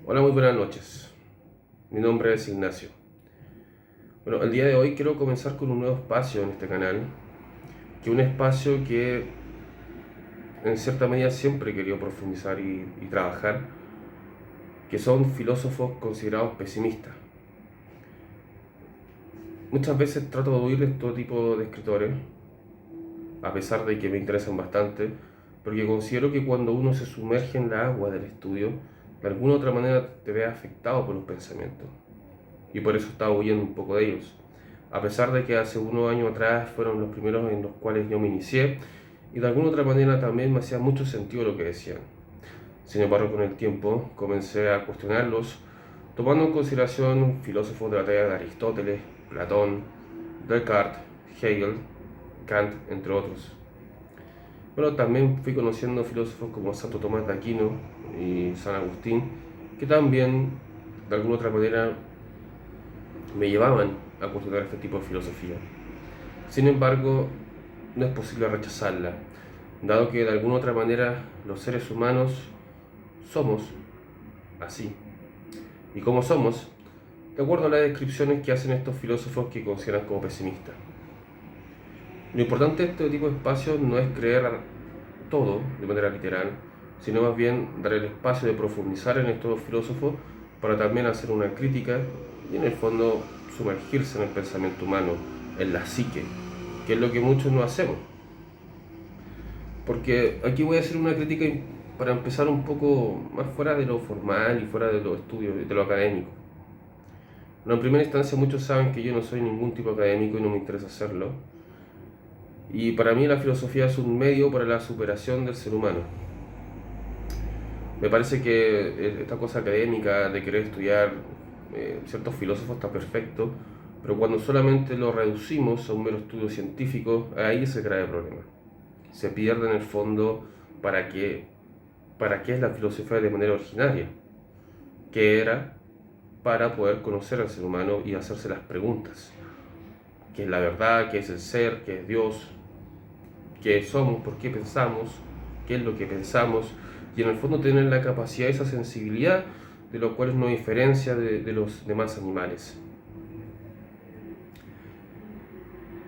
Hola, muy buenas noches. Mi nombre es Ignacio. Bueno, el día de hoy quiero comenzar con un nuevo espacio en este canal, que es un espacio que en cierta medida siempre he querido profundizar y trabajar, que son filósofos considerados pesimistas. Muchas veces trato de huir de todo tipo de escritores, a pesar de que me interesan bastante, porque considero que cuando uno se sumerge en la agua del estudio, de alguna u otra manera te ve afectado por los pensamientos. Y por eso estaba huyendo un poco de ellos. A pesar de que hace unos años atrás fueron los primeros en los cuales yo me inicié, y de alguna otra manera también me hacía mucho sentido lo que decían. Sin embargo, con el tiempo comencé a cuestionarlos, tomando en consideración filósofos de la talla de Aristóteles, Platón, Descartes, Hegel, Kant, entre otros. Pero también fui conociendo filósofos como Santo Tomás de Aquino y San Agustín, que también de alguna otra manera me llevaban a cuestionar este tipo de filosofía. Sin embargo, no es posible rechazarla, dado que de alguna otra manera los seres humanos somos así. ¿Y cómo somos? De acuerdo a las descripciones que hacen estos filósofos que consideran como pesimistas. Lo importante de este tipo de espacios no es creer todo de manera literal, sino más bien dar el espacio de profundizar en estos filósofos para también hacer una crítica y en el fondo sumergirse en el pensamiento humano, en la psique, que es lo que muchos no hacemos. Porque aquí voy a hacer una crítica para empezar un poco más fuera de lo formal y fuera de los estudios, de lo académico. Bueno, en primera instancia muchos saben que yo no soy ningún tipo académico y no me interesa hacerlo. Y para mí la filosofía es un medio para la superación del ser humano. Me parece que esta cosa académica de querer estudiar ciertos filósofos está perfecto, pero cuando solamente lo reducimos a un mero estudio científico, ahí se crea el problema. Se pierde en el fondo para qué es la filosofía de manera originaria, que era para poder conocer al ser humano y hacerse las preguntas. ¿Qué es la verdad? ¿Qué es el ser? ¿Qué es Dios? ¿Qué somos? ¿Por qué pensamos? ¿Qué es lo que pensamos? Y en el fondo tener la capacidad, esa sensibilidad, de lo cual nos diferencia de los demás animales.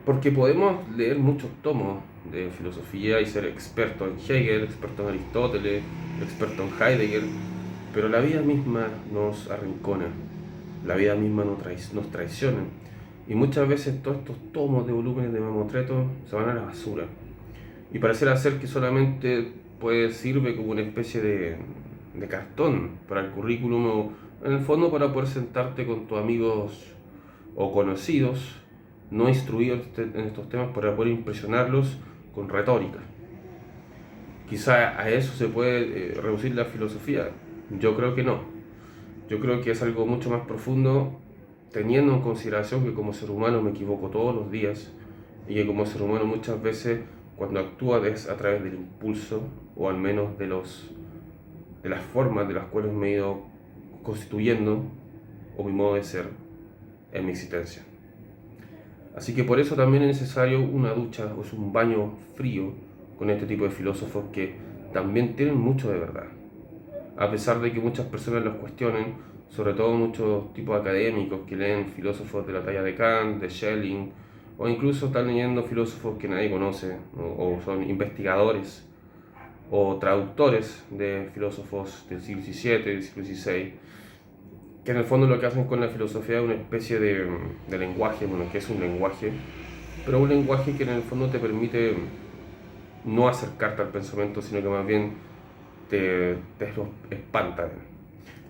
Porque podemos leer muchos tomos de filosofía y ser expertos en Hegel, expertos en Aristóteles, expertos en Heidegger, pero la vida misma nos arrincona, la vida misma nos traiciona. Y muchas veces todos estos tomos de volúmenes de mamotreto se van a la basura. Y pareciera ser que solamente sirve como una especie de cartón para el currículum o en el fondo para poder sentarte con tus amigos o conocidos no instruidos en estos temas para poder impresionarlos con retórica. Quizá a eso se puede reducir la filosofía. Yo creo que no. Yo creo que es algo mucho más profundo, teniendo en consideración que como ser humano me equivoco todos los días y que como ser humano muchas veces cuando actúa es a través del impulso o al menos de las formas de las cuales me he ido constituyendo o mi modo de ser en mi existencia. Así que por eso también es necesario una ducha o es un baño frío con este tipo de filósofos que también tienen mucho de verdad. A pesar de que muchas personas los cuestionen, sobre todo muchos tipos académicos que leen filósofos de la talla de Kant, de Schelling, o incluso están leyendo filósofos que nadie conoce, o son investigadores o traductores de filósofos del siglo XVII, del siglo XVI, que en el fondo lo que hacen con la filosofía es una especie de lenguaje, bueno, que es un lenguaje, pero un lenguaje que en el fondo te permite no acercarte al pensamiento, sino que más bien te lo espanta.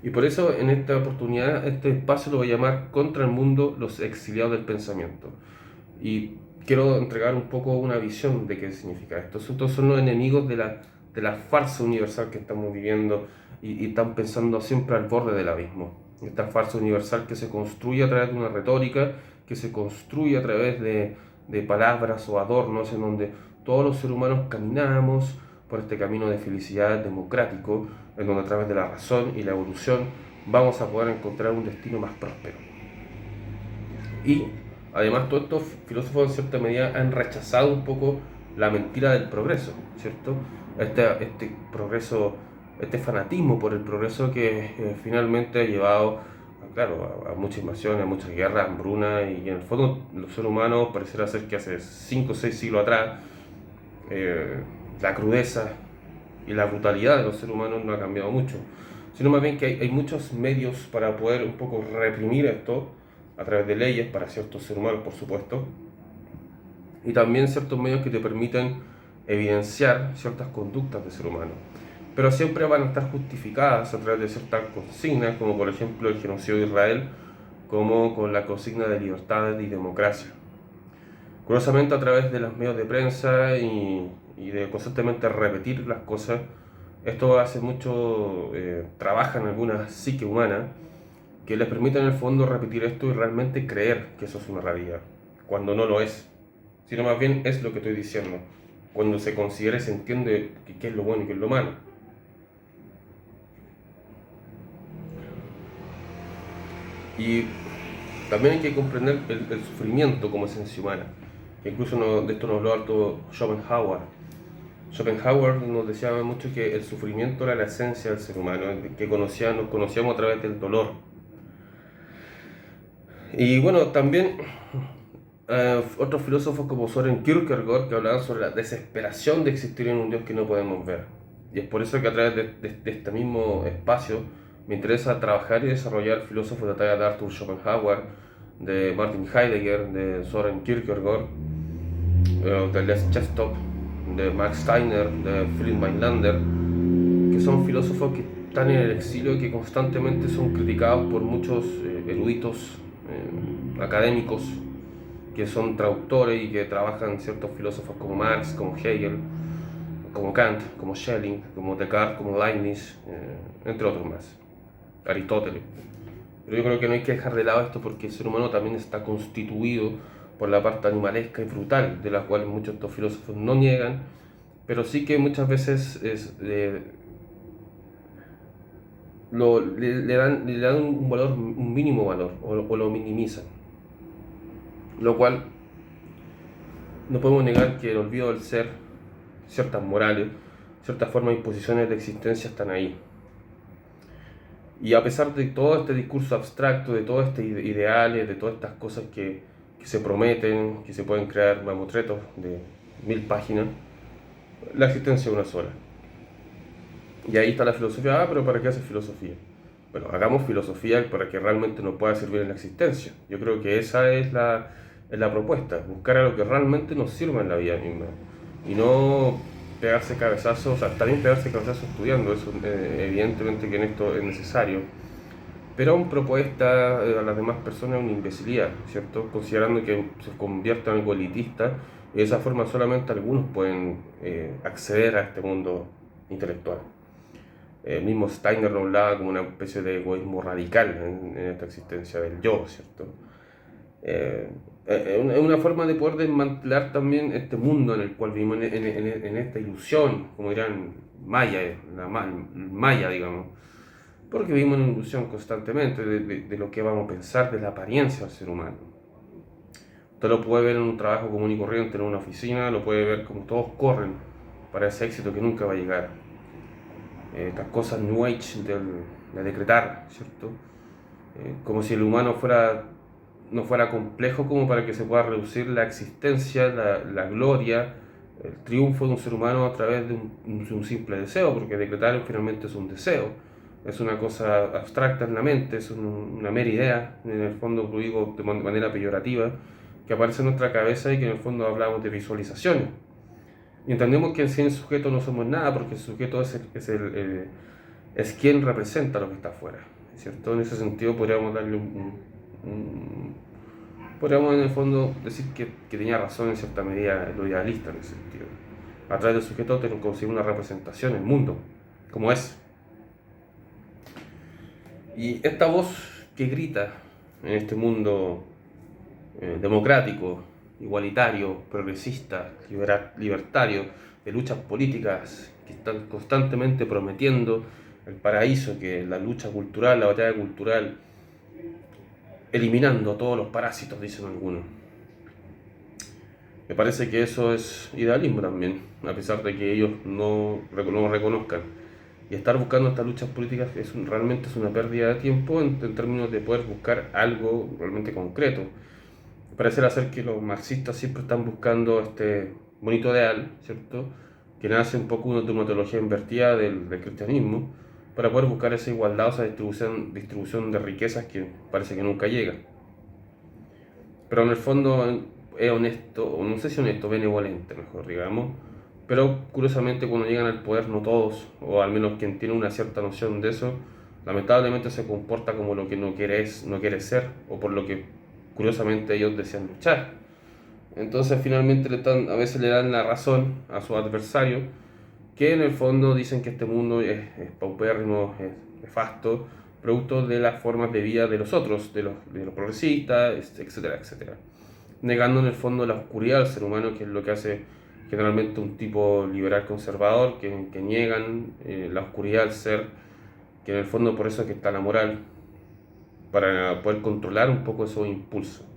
Y por eso en esta oportunidad, este espacio lo voy a llamar Contra el Mundo, los exiliados del pensamiento. Y quiero entregar un poco una visión de qué significa esto. Estos son los enemigos de la farsa universal que estamos viviendo y están pensando siempre al borde del abismo. Esta farsa universal que se construye a través de una retórica, que se construye a través de palabras o adornos en donde todos los seres humanos caminamos por este camino de felicidad democrático, en donde a través de la razón y la evolución vamos a poder encontrar un destino más próspero. Y además todos estos filósofos en cierta medida han rechazado un poco la mentira del progreso, ¿cierto? Este progreso este fanatismo por el progreso que finalmente ha llevado, claro, a mucha invasión, a muchas guerras, hambruna, y en el fondo los seres humanos pareciera ser que hace 5 o 6 siglos atrás eh, la crudeza y la brutalidad de los seres humanos no ha cambiado mucho, sino más bien que hay muchos medios para poder un poco reprimir esto a través de leyes para ciertos seres humanos, por supuesto, y también ciertos medios que te permiten evidenciar ciertas conductas de ser humano. Pero siempre van a estar justificadas a través de ciertas consignas, como por ejemplo el genocidio de Israel, como con la consigna de libertad y democracia. Curiosamente, a través de los medios de prensa y de constantemente repetir las cosas, esto hace mucho, trabaja en alguna psique humana que les permite en el fondo repetir esto y realmente creer que eso es una realidad, cuando no lo es, sino más bien es lo que estoy diciendo. Cuando se considera y se entiende qué es lo bueno y qué es lo malo. Y también hay que comprender el sufrimiento como esencia humana, que incluso de esto nos habló harto Schopenhauer. Schopenhauer nos decía mucho que el sufrimiento era la esencia del ser humano, que nos conocíamos a través del dolor. Y bueno, también otros filósofos como Søren Kierkegaard que hablaban sobre la desesperación de existir en un Dios que no podemos ver. Y es por eso que a través de este mismo espacio me interesa trabajar y desarrollar filósofos de talla de Arthur Schopenhauer, de Martin Heidegger, de Søren Kierkegaard, de Les Chestop, de Max Steiner, de Philip Mailander, que son filósofos que están en el exilio y que constantemente son criticados por muchos eruditos académicos que son traductores y que trabajan ciertos filósofos como Marx, como Hegel, como Kant, como Schelling, como Descartes, como Leibniz, entre otros más, Aristóteles. Pero yo creo que no hay que dejar de lado esto porque el ser humano también está constituido por la parte animalesca y brutal, de la cual muchos de estos filósofos no niegan, pero sí que muchas veces le dan un valor, un mínimo valor, o lo minimizan. Lo cual no podemos negar que el olvido del ser, ciertas morales, ciertas formas y posiciones de existencia están ahí. Y a pesar de todo este discurso abstracto, de todos estos ideales, de todas estas cosas que se prometen, que se pueden crear mamotretos de 1000 páginas, la existencia es una sola. Y ahí está la filosofía. Pero ¿para qué hacer filosofía? Bueno, hagamos filosofía para que realmente nos pueda servir en la existencia. Yo creo que esa es la propuesta, buscar a lo que realmente nos sirva en la vida misma. Y no pegarse cabezazos, o sea, está bien pegarse cabezazos estudiando, eso evidentemente que en esto es necesario, pero aún propuesta a las demás personas es una imbecilidad, ¿cierto? Considerando que se convierta en algo elitista y de esa forma solamente algunos pueden acceder a este mundo intelectual. El mismo Steiner lo hablaba como una especie de egoísmo radical en esta existencia del yo, ¿cierto? Es una forma de poder desmantelar también este mundo en el cual vivimos, en esta ilusión, como dirán Maya, Maya, digamos, porque vivimos en una ilusión constantemente de lo que vamos a pensar, de la apariencia del ser humano. Usted lo puede ver en un trabajo común y corriente, en una oficina, lo puede ver como todos corren para ese éxito que nunca va a llegar. Estas cosas New Age de decretar, ¿cierto? Como si el humano no fuera complejo como para que se pueda reducir la existencia, la gloria, el triunfo de un ser humano a través de un simple deseo, porque decretar finalmente es un deseo, es una cosa abstracta en la mente, es una mera idea, en el fondo lo digo de manera peyorativa, que aparece en nuestra cabeza y que en el fondo hablamos de visualizaciones. Y entendemos que sin el sujeto no somos nada, porque el sujeto es quien representa lo que está afuera, ¿cierto? En ese sentido podríamos darle podríamos en el fondo decir que tenía razón en cierta medida lo idealista en ese sentido. A través del sujeto tenemos que conseguir una representación en el mundo, como es. Y esta voz que grita en este mundo democrático, igualitario, progresista, libertario, de luchas políticas que están constantemente prometiendo el paraíso, que es la lucha cultural, la batalla cultural, eliminando todos los parásitos, dicen algunos. Me parece que eso es idealismo también, a pesar de que ellos no lo reconozcan. Y estar buscando estas luchas políticas realmente es una pérdida de tiempo en términos de poder buscar algo realmente concreto. Parece ser que los marxistas siempre están buscando este bonito ideal, ¿cierto? Que nace un poco de una teología invertida del cristianismo, para poder buscar esa igualdad, o esa distribución de riquezas que parece que nunca llega. Pero en el fondo es honesto, o no sé si honesto, benevolente, mejor digamos. Pero curiosamente cuando llegan al poder, no todos, o al menos quien tiene una cierta noción de eso, lamentablemente se comporta como lo que no quiere ser, o por lo que curiosamente ellos desean luchar. Entonces finalmente a veces le dan la razón a su adversario, que en el fondo dicen que este mundo es paupérrimo, es nefasto, producto de las formas de vida de los otros, de los progresistas, etcétera, etcétera. Negando en el fondo la oscuridad del ser humano, que es lo que hace generalmente un tipo liberal conservador, que niegan la oscuridad del ser, que en el fondo por eso es que está la moral, para poder controlar un poco esos impulsos.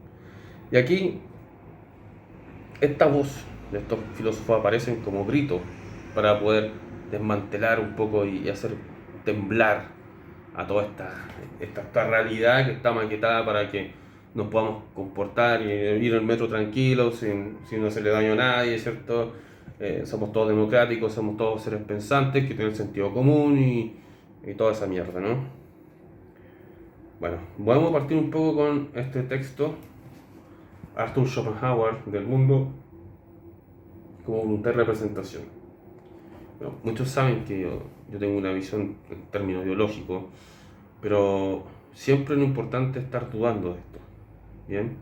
Y aquí esta voz de estos filósofos aparecen como gritos para poder desmantelar un poco y hacer temblar a toda esta realidad que está maquetada para que nos podamos comportar y ir en el metro tranquilos, sin hacerle daño a nadie, ¿cierto? Somos todos democráticos, somos todos seres pensantes que tienen sentido común y toda esa mierda, ¿no? Bueno, vamos a partir un poco con este texto. Arthur Schopenhauer, del mundo como voluntad de representación. Bueno, muchos saben que yo tengo una visión en términos ideológicos, pero siempre lo importante es estar dudando de esto. ¿Bien?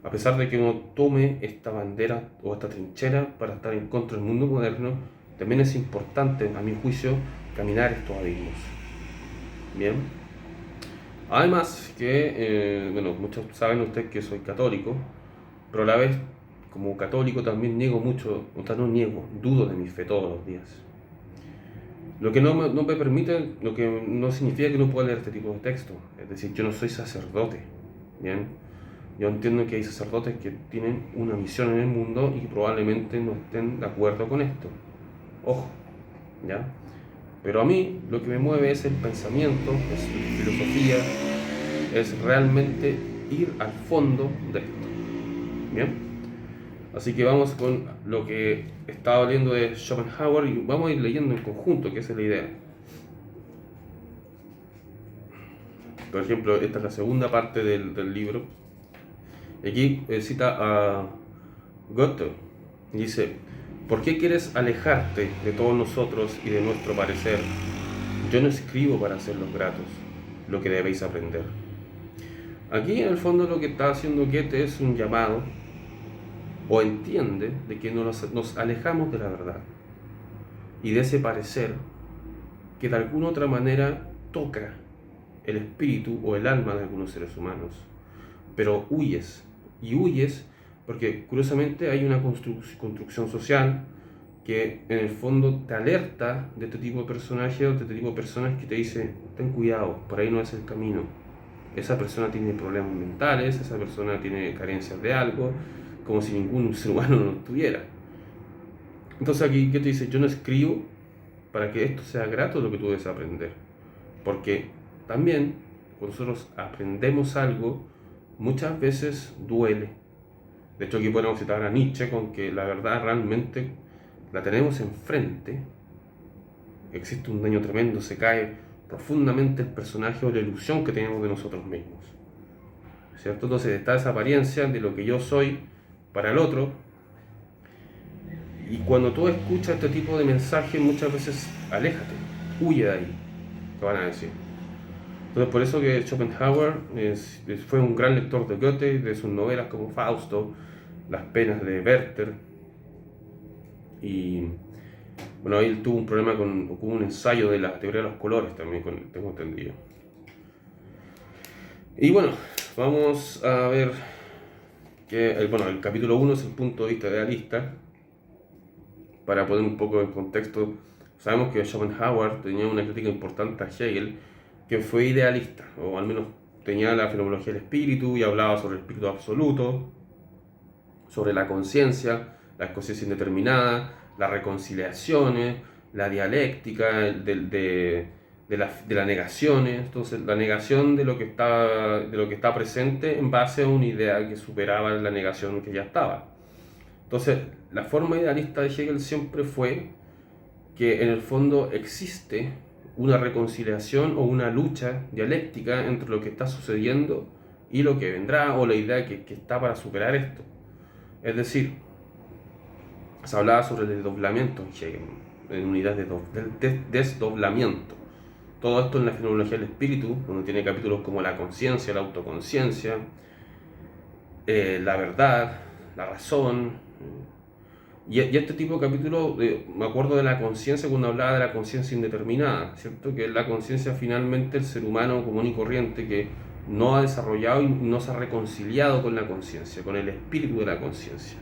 A pesar de que uno tome esta bandera o esta trinchera para estar en contra del mundo moderno, también es importante, a mi juicio, caminar estos abismos. ¿Bien? Además que, bueno, muchos saben ustedes que soy católico, pero a la vez, como católico, también niego mucho, o sea, no niego, dudo de mi fe todos los días. Lo que no me permite, lo que no significa que no pueda leer este tipo de textos. Es decir, yo no soy sacerdote, ¿bien? Yo entiendo que hay sacerdotes que tienen una misión en el mundo y que probablemente no estén de acuerdo con esto. Ojo, ¿ya? Pero a mí lo que me mueve es el pensamiento, es la filosofía, es realmente ir al fondo de esto. ¿Bien? Así que vamos con lo que estaba leyendo de Schopenhauer y vamos a ir leyendo en conjunto, que esa es la idea. Por ejemplo, esta es la segunda parte del libro. Aquí cita a Goethe. Dice: ¿por qué quieres alejarte de todos nosotros y de nuestro parecer? Yo no escribo para hacerlos gratos, lo que debéis aprender. Aquí en el fondo lo que está haciendo Goethe es un llamado, o entiende, de que nos alejamos de la verdad y de ese parecer que de alguna otra manera toca el espíritu o el alma de algunos seres humanos. Pero huyes, y huyes porque curiosamente hay una construcción social que en el fondo te alerta de este tipo de personajes o de este tipo de personas que te dicen: ten cuidado, por ahí no es el camino. Esa persona tiene problemas mentales, esa persona tiene carencias de algo, como si ningún ser humano no lo tuviera. Entonces aquí, ¿qué te dice? Yo no escribo para que esto sea grato lo que tú debes aprender. Porque también, cuando nosotros aprendemos algo, muchas veces duele. De hecho, aquí podemos citar a Nietzsche con que la verdad realmente la tenemos enfrente. Existe un daño tremendo, se cae profundamente el personaje o la ilusión que tenemos de nosotros mismos. ¿Cierto? Entonces está esa apariencia de lo que yo soy para el otro. Y cuando tú escuchas este tipo de mensajes, muchas veces aléjate, huye de ahí, te van a decir. Entonces por eso que Schopenhauer fue un gran lector de Goethe, de sus novelas como Fausto, Las penas de Werther. Y bueno, ahí él tuvo un problema con un ensayo de la teoría de los colores también, tengo entendido. Y bueno, vamos a ver que el capítulo 1 es el punto de vista idealista. Para poner un poco en contexto, sabemos que Schopenhauer tenía una crítica importante a Hegel, que fue idealista, o al menos tenía la fenomenología del espíritu y hablaba sobre el espíritu absoluto, sobre la conciencia indeterminada, las reconciliaciones, la dialéctica, de las negaciones. Entonces, la negación de lo que está presente en base a una idea que superaba la negación que ya estaba. Entonces, la forma idealista de Hegel siempre fue que en el fondo existe una reconciliación o una lucha dialéctica entre lo que está sucediendo y lo que vendrá, o la idea que está para superar esto. Es decir, se hablaba sobre el desdoblamiento en Hegel, en unidad del desdoblamiento. Todo esto en la fenomenología del espíritu, donde tiene capítulos como la conciencia, la autoconciencia, la verdad, la razón. Y este tipo de capítulos, me acuerdo de la conciencia cuando hablaba de la conciencia indeterminada, ¿cierto? Que es la conciencia finalmente el ser humano común y corriente que no ha desarrollado y no se ha reconciliado con la conciencia, con el espíritu de la conciencia.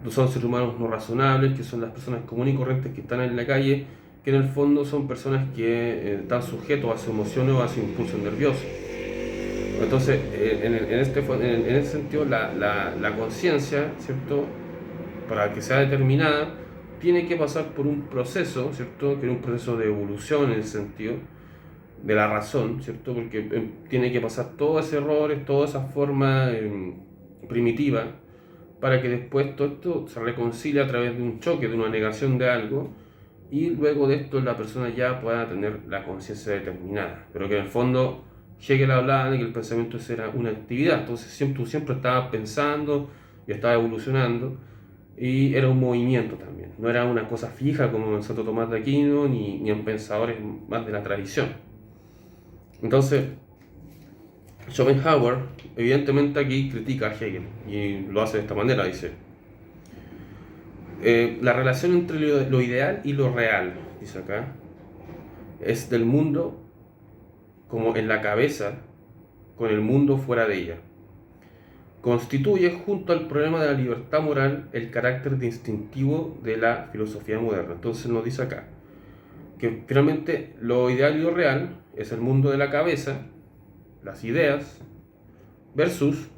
Son seres humanos no razonables, que son las personas comunes y corrientes que están en la calle, que en el fondo son personas que están sujetos a sus emociones o a su impulso nervioso. Entonces, en ese sentido, la conciencia, ¿cierto?, para que sea determinada, tiene que pasar por un proceso, ¿cierto?, que es un proceso de evolución en el sentido de la razón, ¿cierto?, porque tiene que pasar todos esos errores, toda esa forma primitiva, para que después todo esto se reconcilie a través de un choque, de una negación de algo, y luego de esto la persona ya pueda tener la conciencia determinada. Pero que en el fondo Hegel hablaba de que el pensamiento era una actividad, entonces tú siempre estabas pensando y estabas evolucionando, y era un movimiento también, no era una cosa fija como en Santo Tomás de Aquino ni en pensadores más de la tradición. Entonces, Schopenhauer evidentemente aquí critica a Hegel y lo hace de esta manera, dice: la relación entre lo ideal y lo real, dice acá, es del mundo como en la cabeza con el mundo fuera de ella. Constituye, junto al problema de la libertad moral, el carácter distintivo de la filosofía moderna. Entonces nos dice acá que finalmente lo ideal y lo real es el mundo de la cabeza, las ideas, versus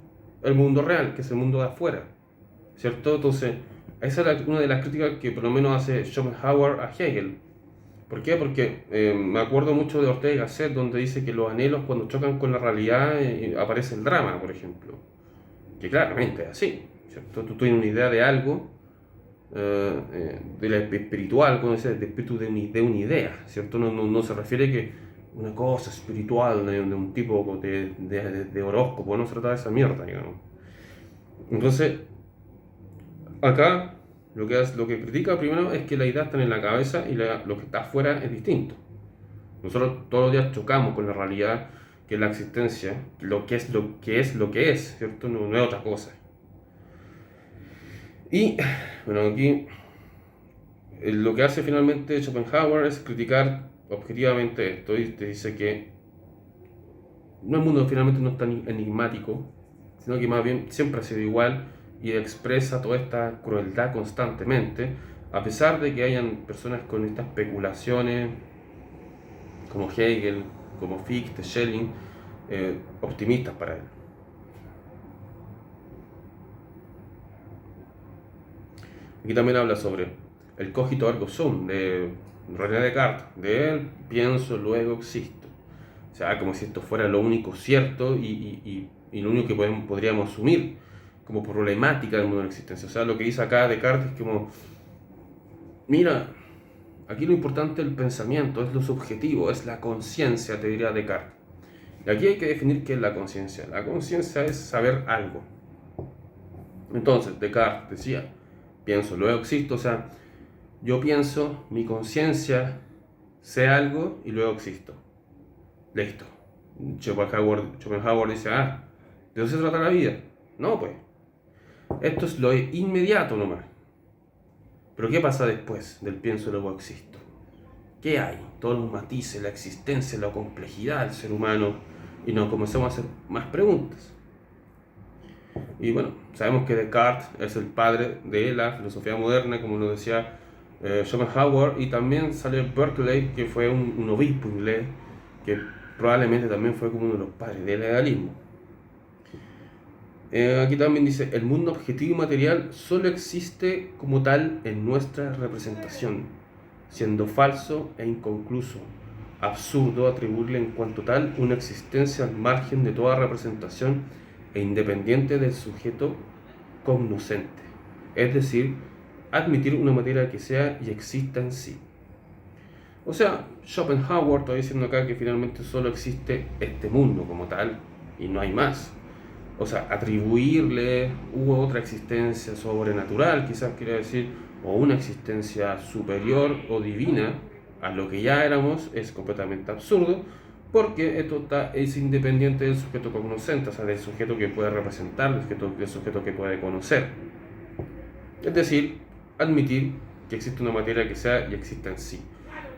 el mundo real, que es el mundo de afuera, ¿cierto? Entonces, esa es una de las críticas que por lo menos hace Schopenhauer a Hegel. ¿Por qué? Porque me acuerdo mucho de Ortega y Gasset, donde dice que los anhelos, cuando chocan con la realidad, aparece el drama, por ejemplo. Que claramente es así, ¿cierto? Tú tienes una idea de algo, de la espiritual, como dice, de espíritu de una idea, ¿cierto? No se refiere que una cosa espiritual de un tipo de horóscopo, no se trata de esa mierda, digamos. Entonces, acá lo que critica primero es que la idea está en la cabeza y lo que está afuera es distinto. Nosotros todos los días chocamos con la realidad, que es la existencia, lo que es, ¿cierto? No es otra cosa. Y bueno, aquí lo que hace finalmente Schopenhauer es criticar objetivamente esto, y te dice que no, el mundo finalmente no es tan enigmático, sino que más bien siempre ha sido igual y expresa toda esta crueldad constantemente, a pesar de que hayan personas con estas especulaciones como Hegel, como Fichte, Schelling, optimistas para él. Aquí también habla sobre el cogito ergo sum de René Descartes, de él pienso, luego existo. O sea, como si esto fuera lo único cierto y lo único que podríamos asumir como problemática del mundo de la existencia. O sea, lo que dice acá Descartes es como, mira, aquí lo importante es el pensamiento, es lo subjetivo, es la conciencia, te diría Descartes. Y aquí hay que definir qué es la conciencia. La conciencia es saber algo. Entonces, Descartes decía, pienso, luego existo, o sea, yo pienso, mi conciencia, sé algo y luego existo. Listo. Schopenhauer dice, ¿de eso se trata la vida? No, pues. Esto es lo inmediato nomás. Pero ¿qué pasa después del pienso y luego existo? ¿Qué hay? Todos los matices, la existencia, la complejidad del ser humano, y nos comenzamos a hacer más preguntas. Y bueno, sabemos que Descartes es el padre de la filosofía moderna, como lo decía Schopenhauer, y también sale Berkeley, que fue un obispo inglés, que probablemente también fue como uno de los padres del legalismo. Aquí también dice, el mundo objetivo y material solo existe como tal en nuestra representación. siendo falso e inconcluso, absurdo atribuirle en cuanto tal una existencia al margen de toda representación e independiente del sujeto cognoscente, es decir, admitir una materia que sea y exista en sí. O sea, Schopenhauer está diciendo acá que finalmente solo existe este mundo como tal y no hay más. O sea, atribuirle otra existencia sobrenatural, quizás quiere decir, o una existencia superior o divina a lo que ya éramos, es completamente absurdo, porque esto es independiente del sujeto cognoscente, o sea, del sujeto que puede representar, del sujeto que puede conocer. Es decir, admitir que existe una materia que sea y exista en sí.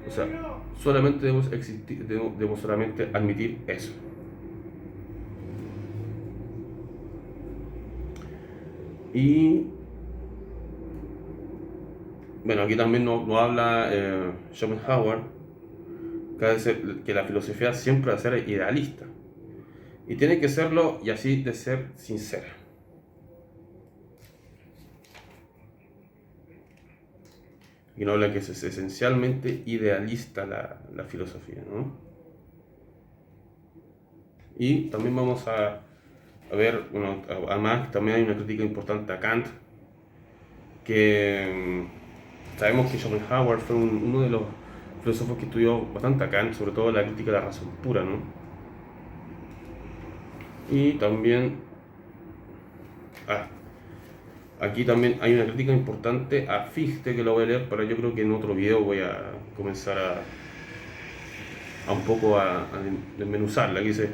O sea, solamente debemos solamente admitir eso. Y bueno, aquí también nos habla Schopenhauer que la filosofía siempre va a ser idealista. Y tiene que serlo y así de ser sincera. Y no habla que es esencialmente idealista la filosofía, ¿no? Y también vamos a ver, bueno, además también hay una crítica importante a Kant, que sabemos que Schopenhauer fue uno de los filósofos que estudió bastante a Kant, sobre todo la crítica de la razón pura, ¿no? Y también, aquí también hay una crítica importante a Fichte, que lo voy a leer, pero yo creo que en otro video voy a comenzar a un poco a desmenuzarla. Aquí dice: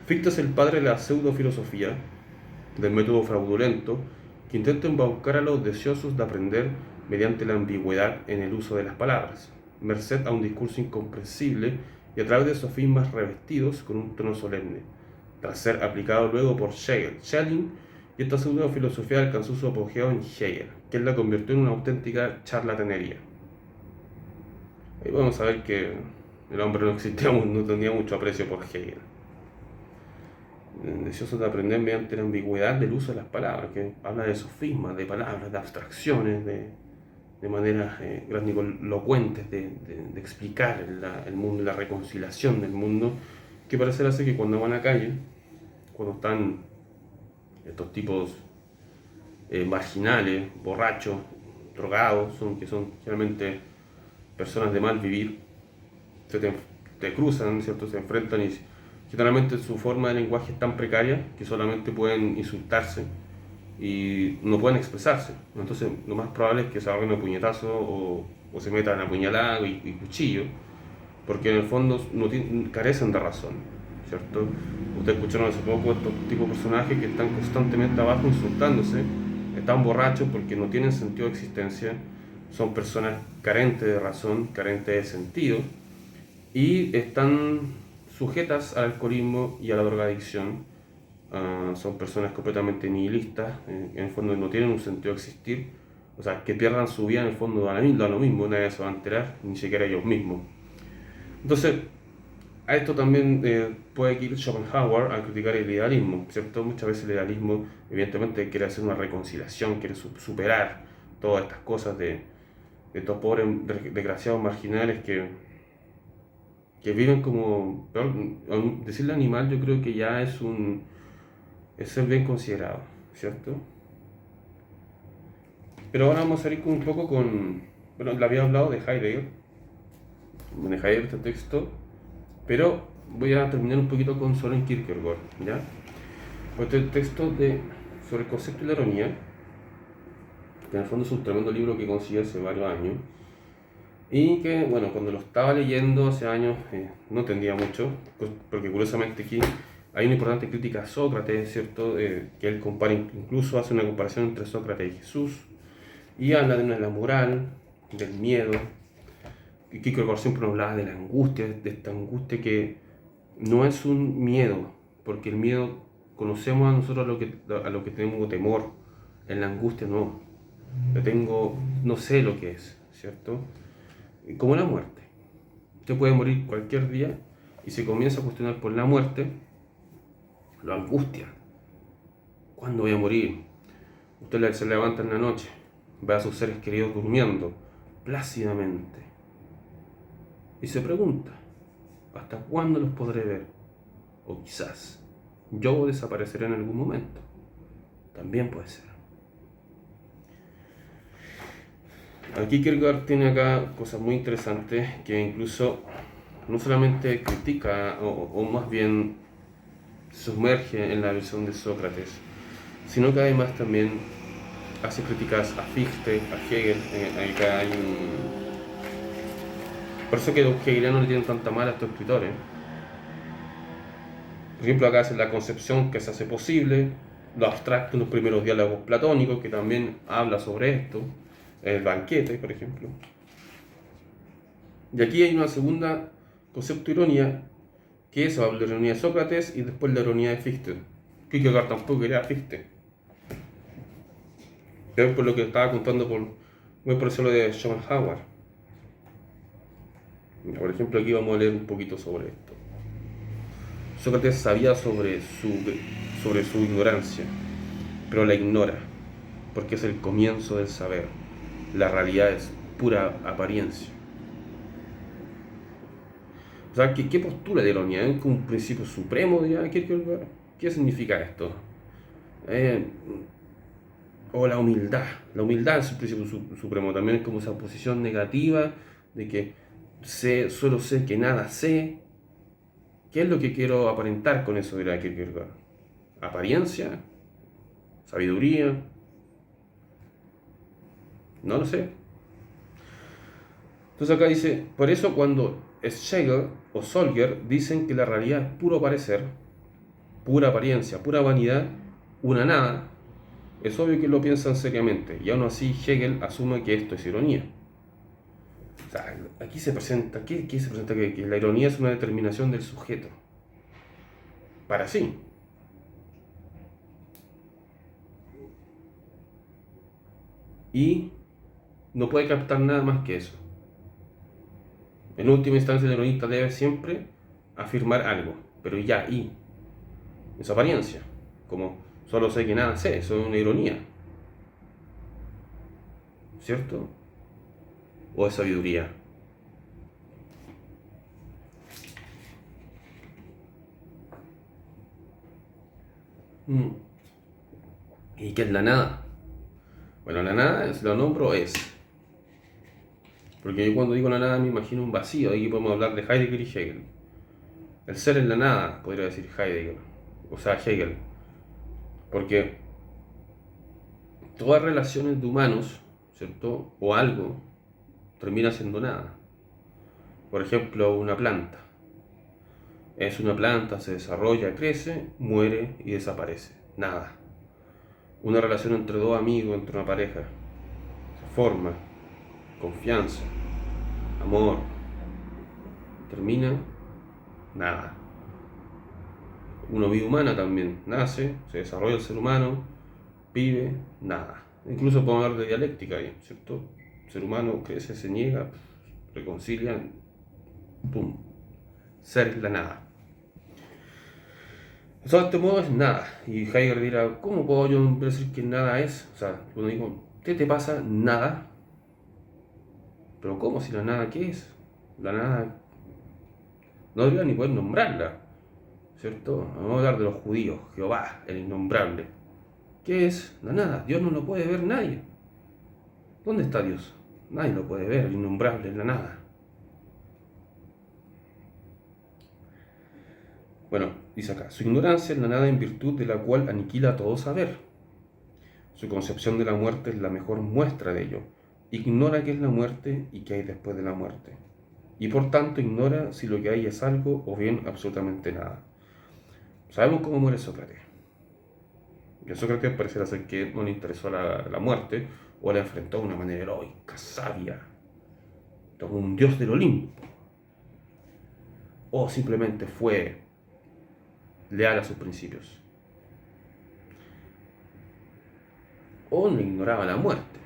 Fichte es el padre de la pseudofilosofía, del método fraudulento, que intenta embaucar a los deseosos de aprender mediante la ambigüedad en el uso de las palabras, merced a un discurso incomprensible y a través de sofismas revestidos con un tono solemne, tras ser aplicado luego por Schelling, y esta pseudo-filosofía alcanzó su apogeo en Hegel, quien la convirtió en una auténtica charlatanería. Ahí vamos a ver que el hombre no tenía mucho aprecio por Hegel. Deseosos de aprender mediante la ambigüedad del uso de las palabras, que habla de sofismas, de palabras, de abstracciones, de maneras grandilocuentes de explicar el mundo, la reconciliación del mundo, que parece hacer que cuando van a la calle, cuando están estos tipos marginales, borrachos, drogados, que son generalmente personas de mal vivir, te cruzan, ¿cierto? Se enfrentan y generalmente su forma de lenguaje es tan precaria que solamente pueden insultarse y no pueden expresarse. Entonces lo más probable es que se agarren a puñetazo o se metan a puñalada y cuchillo, porque en el fondo carecen de razón, ¿cierto? Ustedes escucharon hace poco estos tipos de personajes que están constantemente abajo insultándose, están borrachos porque no tienen sentido de existencia, son personas carentes de razón, carentes de sentido, y están sujetas al alcoholismo y a la drogadicción. Son personas completamente nihilistas, en el fondo no tienen un sentido de existir, o sea, que pierdan su vida en el fondo da lo mismo, nadie se va a enterar, ni siquiera ellos mismos. Entonces, a esto también puede ir Schopenhauer a criticar el idealismo, ¿cierto? Muchas veces el idealismo, evidentemente, quiere hacer una reconciliación, quiere superar todas estas cosas de estos pobres desgraciados marginales que viven como, decirle animal yo creo que ya es ser bien considerado, ¿cierto? Pero ahora vamos a ir un poco bueno, le había hablado de Heidegger, este texto, pero voy a terminar un poquito con Søren Kierkegaard, ¿ya? Pues este texto sobre el concepto de la ironía, que en el fondo es un tremendo libro que conseguí hace varios años, y que, bueno, cuando lo estaba leyendo hace años no entendía mucho, porque curiosamente aquí hay una importante crítica a Sócrates, ¿cierto? Que él compara, incluso hace una comparación entre Sócrates y Jesús, y habla de la moral, del miedo. Y Kierkegaard siempre nos hablaba de la angustia, de esta angustia que no es un miedo, porque el miedo conocemos a nosotros a lo que tenemos temor, en la angustia no. No sé lo que es, ¿cierto? Como la muerte. Usted puede morir cualquier día y se comienza a cuestionar por la muerte, lo angustia. ¿Cuándo voy a morir? Usted se levanta en la noche, ve a sus seres queridos durmiendo plácidamente y se pregunta, ¿hasta cuándo los podré ver? O quizás yo desapareceré en algún momento. También puede ser. Aquí Kierkegaard tiene acá cosas muy interesantes que incluso no solamente critica o más bien sumerge en la visión de Sócrates, sino que además también hace críticas a Fichte, a Hegel. Acá hay Por eso que los hegelianos le tienen tanta mala a estos escritores. Por ejemplo, acá hace la concepción que se hace posible, lo abstracto en los primeros diálogos platónicos, que también habla sobre esto, el banquete, por ejemplo. Y aquí hay una segunda concepto de ironía, que es la ironía de Sócrates y después la ironía de Fichte. Kierkegaard tampoco era Fichte. Es por lo que estaba contando muy por eso lo de Schopenhauer. Por ejemplo, aquí vamos a leer un poquito sobre esto. Sócrates sabía sobre su ignorancia, pero la ignora, porque es el comienzo del saber. La realidad es pura apariencia. O sea, ¿qué postula de ironía? ¿Es como un principio supremo? ¿Qué significa esto? O la humildad. La humildad es un principio supremo. También es como esa posición negativa de que solo sé que nada sé. ¿Qué es lo que quiero aparentar con eso? Dirá Kierkegaard. ¿Apariencia? ¿Sabiduría? No lo sé. Entonces acá dice, por eso cuando Schlegel o Solger dicen que la realidad es puro parecer, pura apariencia, pura vanidad, una nada, es obvio que lo piensan seriamente, y aún así Hegel asume que esto es ironía. O sea, aquí se presenta, ¿qué se presenta? Que la ironía es una determinación del sujeto. Para sí. Y no puede captar nada más que eso. En última instancia, el ironista debe siempre afirmar algo, pero ya, es apariencia. Como solo sé que nada sé, eso es una ironía. ¿Cierto? ¿O es sabiduría? ¿Y qué es la nada? Bueno, la nada, si lo nombro, es. Porque yo cuando digo la nada me imagino un vacío. Aquí podemos hablar de Heidegger y Hegel. El ser es la nada, podría decir Heidegger. O sea, Hegel. Porque todas relaciones de humanos, ¿cierto? O algo, termina siendo nada. Por ejemplo, una planta. Es una planta, se desarrolla, crece, muere y desaparece. Nada. Una relación entre dos amigos, entre una pareja. Se forma, confianza, amor. Termina, nada. Una vida humana también. Nace, se desarrolla el ser humano, vive, nada. Incluso podemos hablar de dialéctica, ¿cierto? El ser humano crece, se niega, reconcilia, pum. Ser es la nada. Eso de este modo es nada. Y Heidegger dirá, ¿cómo puedo yo decir que nada es? O sea, cuando digo, ¿qué te pasa? Nada. Pero ¿cómo si la nada qué es? La nada no debería ni poder nombrarla, ¿cierto? Vamos a hablar de los judíos, Jehová, el innombrable. ¿Qué es? La nada. Dios no lo puede ver nadie. ¿Dónde está Dios? Nadie lo puede ver, el innombrable, la nada. Bueno, dice acá, su ignorancia es la nada en virtud de la cual aniquila todo saber. Su concepción de la muerte es la mejor muestra de ello. Ignora qué es la muerte y qué hay después de la muerte. Y por tanto ignora si lo que hay es algo o bien absolutamente nada. Sabemos cómo muere Sócrates. Y a Sócrates pareciera ser que no le interesó la muerte o la enfrentó de una manera heroica, sabia, como un dios del Olimpo. O simplemente fue leal a sus principios. O no ignoraba la muerte.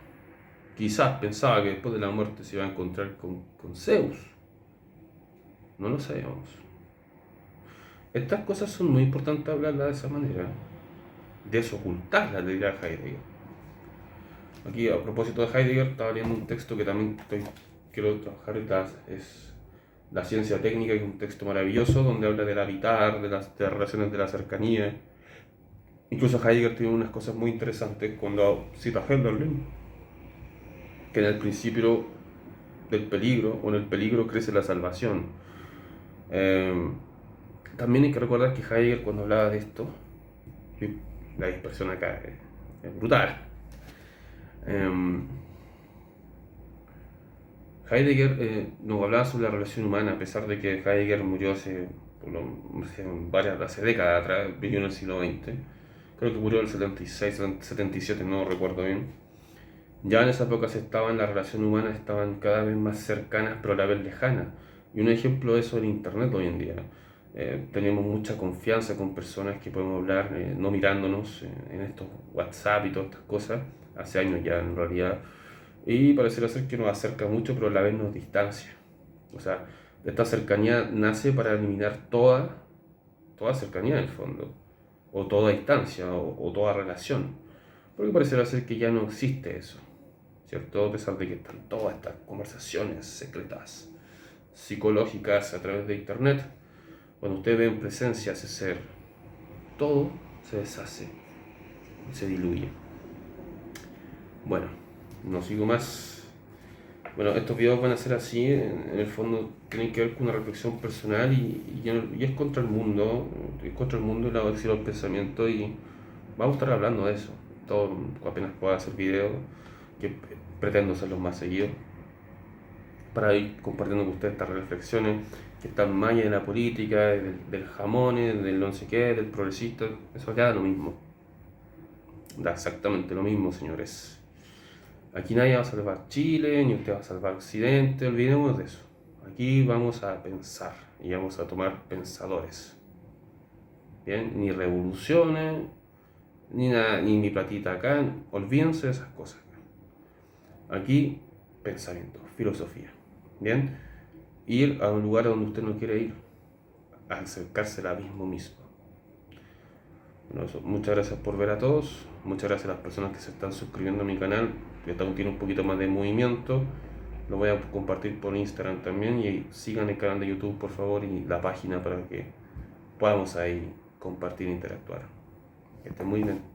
Quizás pensaba que después de la muerte se iba a encontrar con Zeus. No lo sabemos. Estas cosas son muy importantes hablarlas de esa manera. Desocultarlas, dirá Heidegger. Aquí, a propósito de Heidegger, estaba leyendo un texto que también quiero trabajar, es La ciencia técnica, que es un texto maravilloso donde habla del habitar, de las relaciones de la cercanía. Incluso Heidegger tiene unas cosas muy interesantes cuando cita a Hölderlin, que en el principio del peligro, o en el peligro crece la salvación. Eh, También hay que recordar que Heidegger, cuando hablaba de esto, y la dispersión acá es brutal. Eh, Heidegger nos hablaba sobre la relación humana, a pesar de que Heidegger murió hace décadas atrás, vivió en el siglo XX. Creo que murió en el 76, 77, no recuerdo bien. Ya en esa época las relaciones humanas estaban cada vez más cercanas, pero a la vez lejanas. Y un ejemplo de eso es el Internet hoy en día. Tenemos mucha confianza con personas que podemos hablar no mirándonos en estos WhatsApp y todas estas cosas, hace años ya en realidad. Y pareciera ser que nos acerca mucho, pero a la vez nos distancia. O sea, esta cercanía nace para eliminar toda cercanía en el fondo, o toda distancia, o toda relación. Porque pareciera ser que ya no existe eso, ¿cierto? A pesar de que están todas estas conversaciones secretas, psicológicas a través de internet, cuando usted ve en presencia a ese ser, todo se deshace, se diluye. Bueno, no sigo más. Bueno, estos videos van a ser así, en el fondo tienen que ver con una reflexión personal y es contra el mundo, y la adicción al pensamiento, y vamos a estar hablando de eso. Todo, apenas pueda hacer videos, que pretendo hacerlos más seguidos, para ir compartiendo con ustedes estas reflexiones que están más allá de la política, del jamón, del no sé qué, del progresista. Eso ya da lo mismo, da exactamente lo mismo, señores. Aquí nadie va a salvar Chile, ni usted va a salvar Occidente, olvidemos de eso. Aquí vamos a pensar y vamos a tomar pensadores. Bien, ni revoluciones, ni nada, ni mi platita acá, olvídense de esas cosas. Aquí, pensamiento, filosofía. Bien, ir a un lugar a donde usted no quiere ir, a acercarse al abismo mismo. Bueno, eso, muchas gracias por ver a todos, muchas gracias a las personas que se están suscribiendo a mi canal, que aún tiene un poquito más de movimiento. Lo voy a compartir por Instagram también, y sigan el canal de YouTube por favor y la página para que podamos ahí compartir e interactuar. Que estén muy bien.